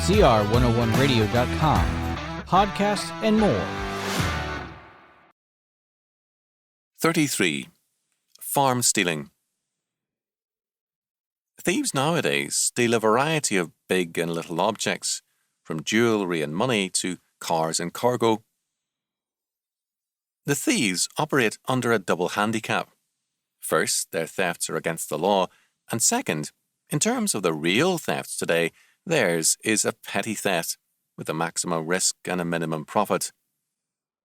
cr101radio.com, podcasts, and more. 33. Farm stealing. Thieves nowadays steal a variety of big and little objects, from jewellery and money to cars and cargo. The thieves operate under a double handicap. First, their thefts are against the law, and second, in terms of the real thefts today, theirs is a petty theft with a maximum risk and a minimum profit.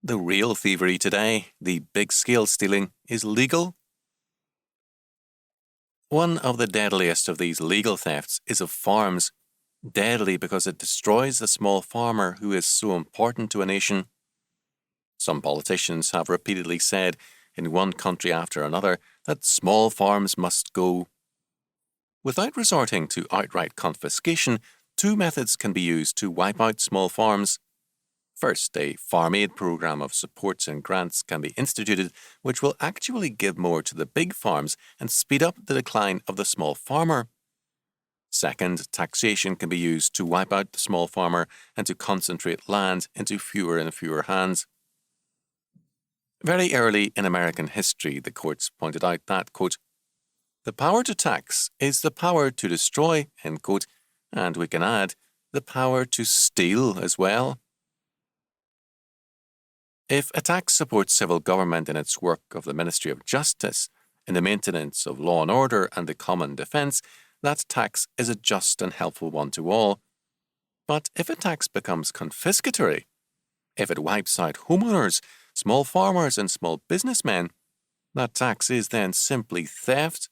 The real thievery today, the big-scale stealing, is legal. One of the deadliest of these legal thefts is of farms, deadly because it destroys the small farmer who is so important to a nation. Some politicians have repeatedly said, in one country after another, that small farms must go. Without resorting to outright confiscation, two methods can be used to wipe out small farms. First, a farm aid program of supports and grants can be instituted, which will actually give more to the big farms and speed up the decline of the small farmer. Second, taxation can be used to wipe out the small farmer and to concentrate land into fewer and fewer hands. Very early in American history, the courts pointed out that, quote, "The power to tax is the power to destroy," end quote, and we can add, the power to steal as well. If a tax supports civil government in its work of the Ministry of Justice, in the maintenance of law and order and the common defence, that tax is a just and helpful one to all. But if a tax becomes confiscatory, if it wipes out homeowners, small farmers and small businessmen, that tax is then simply theft.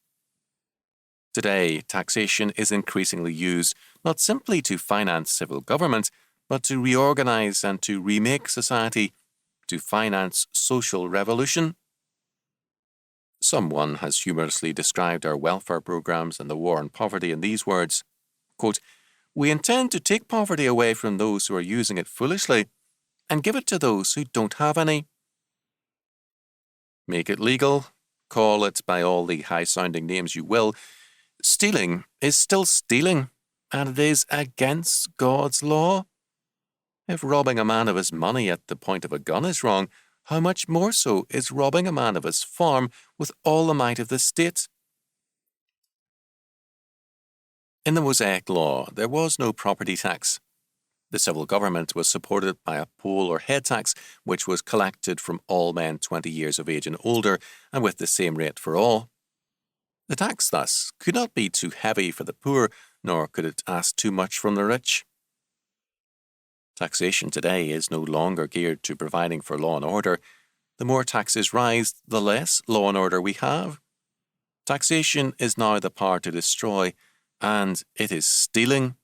Today, taxation is increasingly used not simply to finance civil government, but to reorganize and to remake society, to finance social revolution. Someone has humorously described our welfare programs and the war on poverty in these words, quote, "We intend to take poverty away from those who are using it foolishly and give it to those who don't have any." Make it legal, call it by all the high-sounding names you will, stealing is still stealing, and it is against God's law. If robbing a man of his money at the point of a gun is wrong, how much more so is robbing a man of his farm with all the might of the state? In the Mosaic Law, there was no property tax. The civil government was supported by a poll or head tax, which was collected from all men 20 years of age and older, and with the same rate for all. The tax, thus, could not be too heavy for the poor, nor could it ask too much from the rich. Taxation today is no longer geared to providing for law and order. The more taxes rise, the less law and order we have. Taxation is now the power to destroy, and it is stealing.